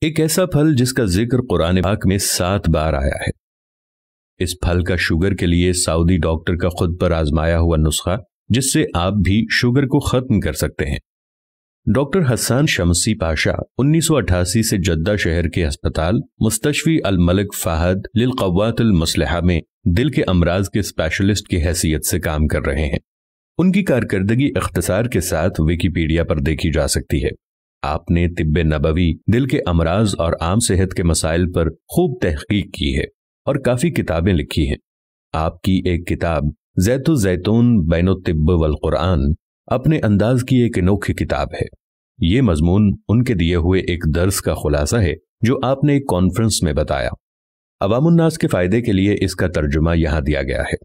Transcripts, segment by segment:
एक ऐसा फल जिसका जिक्र कुरान पाक में 7 बार आया है। इस फल का शुगर के लिए सऊदी डॉक्टर का खुद पर आजमाया हुआ नुस्खा, जिससे आप भी शुगर को खत्म कर सकते हैं। डॉक्टर हसन शमसी पाशा 1988 से जद्दा शहर के अस्पताल मुस्तशफी अल मलिक फहद लिल क़व्वात अल मुस्लिहा में दिल के अमराज के स्पेशलिस्ट की हैसियत से काम कर रहे हैं। उनकी कारकर्दगी इख्तिसार के साथ विकिपीडिया पर देखी जा सकती है। आपने तिब्बे नबवी, दिल के अमराज और आम सेहत के मसाइल पर खूब तहकीक की है और काफ़ी किताबें लिखी हैं। आपकी एक किताब ज़ैतु ज़ैतून बैनो तिब्ब वल कुरान अपने अंदाज की एक अनोखी किताब है। ये मजमून उनके दिए हुए एक दर्स का खुलासा है जो आपने एक कॉन्फ्रेंस में बताया। अवामुन्नास के फ़ायदे के लिए इसका तर्जुमा यहाँ दिया गया है।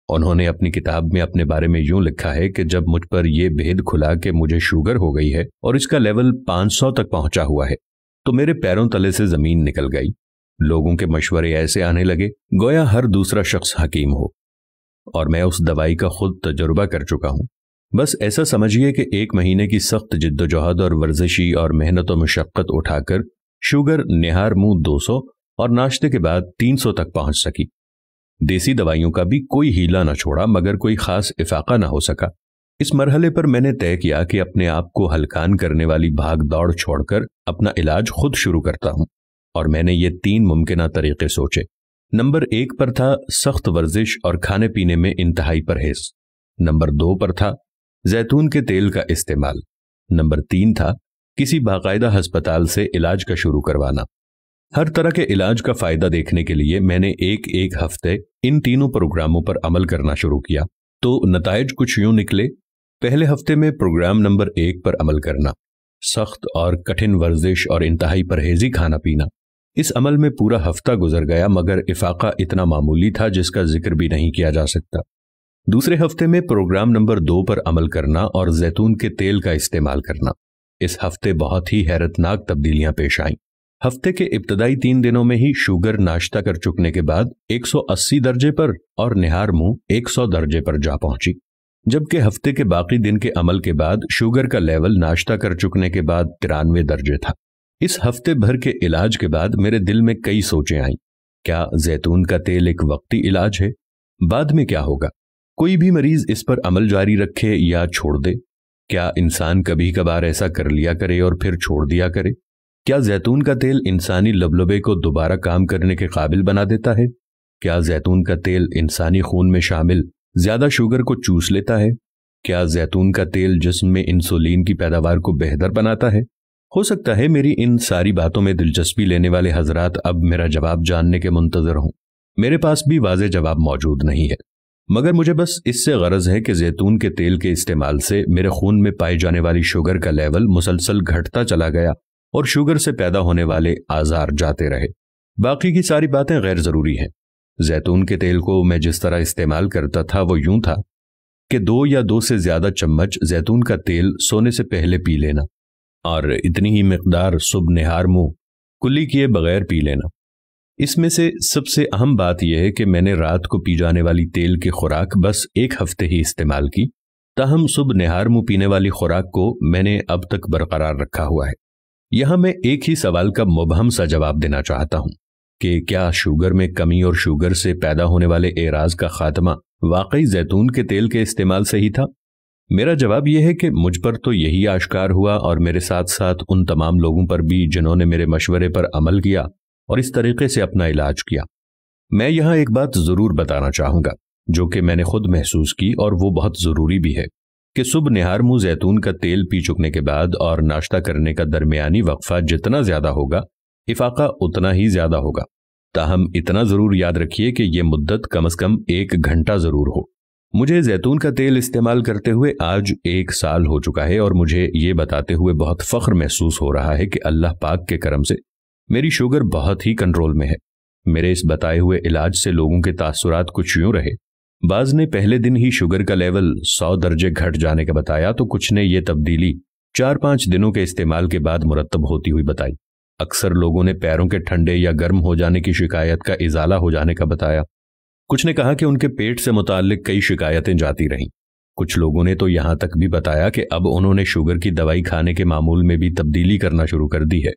उन्होंने अपनी किताब में अपने बारे में यूं लिखा है कि जब मुझ पर यह भेद खुला कि मुझे शुगर हो गई है और इसका लेवल 500 तक पहुंचा हुआ है, तो मेरे पैरों तले से जमीन निकल गई। लोगों के मशवरे ऐसे आने लगे गोया हर दूसरा शख्स हकीम हो, और मैं उस दवाई का खुद तजुर्बा कर चुका हूं। बस ऐसा समझिए कि 1 महीने की सख्त जिद्दोजहद और वर्जिशी और मेहनत और मुशक्कत उठाकर शुगर निहार मुंह 200 और नाश्ते के बाद 300 तक पहुंच सकी। देसी दवाइयों का भी कोई हीला न छोड़ा, मगर कोई खास इफाका न हो सका। इस मरहले पर मैंने तय किया कि अपने आप को हलकान करने वाली भाग दौड़ छोड़कर अपना इलाज खुद शुरू करता हूं, और मैंने ये 3 मुमकिन तरीके सोचे। नंबर 1 पर था सख्त वर्जिश और खाने पीने में इंतहाई परहेज। नंबर 2 पर था जैतून के तेल का इस्तेमाल। नंबर 3 था किसी बाकायदा हस्पताल से इलाज का शुरू करवाना। हर तरह के इलाज का फायदा देखने के लिए मैंने एक हफ्ते इन तीनों प्रोग्रामों पर अमल करना शुरू किया। तो नताइज कुछ यूं निकले। पहले हफ्ते में प्रोग्राम नंबर 1 पर अमल करना, सख्त और कठिन वर्जिश और इंतहाई परहेजी खाना पीना। इस अमल में पूरा हफ्ता गुजर गया, मगर इफाका इतना मामूली था जिसका जिक्र भी नहीं किया जा सकता। दूसरे हफ्ते में प्रोग्राम नंबर 2 पर अमल करना और जैतून के तेल का इस्तेमाल करना। इस हफ्ते बहुत ही हैरतनाक तब्दीलियां पेश आईं। हफ्ते के इब्तदाई 3 दिनों में ही शुगर नाश्ता कर चुकने के बाद 180 दर्जे पर और निहार मुंह 100 दर्जे पर जा पहुंची, जबकि हफ्ते के बाकी दिन के अमल के बाद शुगर का लेवल नाश्ता कर चुकने के बाद 93 दर्जे था। इस हफ्ते भर के इलाज के बाद मेरे दिल में कई सोचें आईं। क्या जैतून का तेल एक वक्ती इलाज है? बाद में क्या होगा? कोई भी मरीज इस पर अमल जारी रखे या छोड़ दे? क्या इंसान कभी कभार ऐसा कर लिया करे और फिर छोड़ दिया करे? क्या जैतून का तेल इंसानी लबलबे को दोबारा काम करने के काबिल बना देता है? क्या जैतून का तेल इंसानी खून में शामिल ज्यादा शुगर को चूस लेता है? क्या जैतून का तेल जिस्म में इंसुलिन की पैदावार को बेहतर बनाता है? हो सकता है मेरी इन सारी बातों में दिलचस्पी लेने वाले हजरात अब मेरा जवाब जानने के मुंतजर हों। मेरे पास भी वाज़ेह जवाब मौजूद नहीं है, मगर मुझे बस इससे गरज है कि जैतून के तेल के इस्तेमाल से मेरे खून में पाई जाने वाली शुगर का लेवल मुसलसल घटता चला गया और शुगर से पैदा होने वाले आजार जाते रहे। बाकी की सारी बातें गैर जरूरी हैं। जैतून के तेल को मैं जिस तरह इस्तेमाल करता था वो यूं था कि 2 या 2 से ज्यादा चम्मच जैतून का तेल सोने से पहले पी लेना, और इतनी ही मिकदार सुबह निहार मुंह कुल्ली किए बगैर पी लेना। इसमें से सबसे अहम बात यह है कि मैंने रात को पी जाने वाली तेल की खुराक बस 1 हफ्ते ही इस्तेमाल की, ताहम सुबह निहार मुंह पीने वाली खुराक को मैंने अब तक बरकरार रखा हुआ है। यहां मैं एक ही सवाल का मुबहम सा जवाब देना चाहता हूं कि क्या शुगर में कमी और शुगर से पैदा होने वाले एराज का खात्मा वाकई जैतून के तेल के इस्तेमाल से ही था? मेरा जवाब यह है कि मुझ पर तो यही आश्कार हुआ, और मेरे साथ साथ उन तमाम लोगों पर भी जिन्होंने मेरे मशवरे पर अमल किया और इस तरीके से अपना इलाज किया। मैं यहां एक बात जरूर बताना चाहूंगा जो कि मैंने खुद महसूस की, और वो बहुत जरूरी भी है कि सुबह निहार मुंह जैतून का तेल पी चुकने के बाद और नाश्ता करने का दरमियानी वक्फा जितना ज्यादा होगा, इफाका उतना ही ज्यादा होगा। ताहम इतना जरूर याद रखिए कि यह मुद्दत कम से कम 1 घंटा जरूर हो। मुझे जैतून का तेल इस्तेमाल करते हुए आज 1 साल हो चुका है, और मुझे ये बताते हुए बहुत फख्र महसूस हो रहा है कि अल्लाह पाक के करम से मेरी शुगर बहुत ही कंट्रोल में है। मेरे इस बताए हुए इलाज से लोगों के तासुरात कुछ यूं रहे। बाज ने पहले दिन ही शुगर का लेवल 100 दर्जे घट जाने का बताया, तो कुछ ने यह तब्दीली 4-5 दिनों के इस्तेमाल के बाद मुरत्तब होती हुई बताई। अक्सर लोगों ने पैरों के ठंडे या गर्म हो जाने की शिकायत का इजाला हो जाने का बताया। कुछ ने कहा कि उनके पेट से मुताल्लिक कई शिकायतें जाती रहीं। कुछ लोगों ने तो यहां तक भी बताया कि अब उन्होंने शुगर की दवाई खाने के मामूल में भी तब्दीली करना शुरू कर दी है।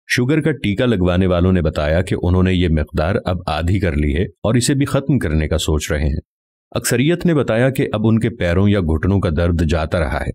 शुगर का टीका लगवाने वालों ने बताया कि उन्होंने ये मिकदार अब आधी कर ली है और इसे भी खत्म करने का सोच रहे हैं। अक्सरियत ने बताया कि अब उनके पैरों या घुटनों का दर्द जाता रहा है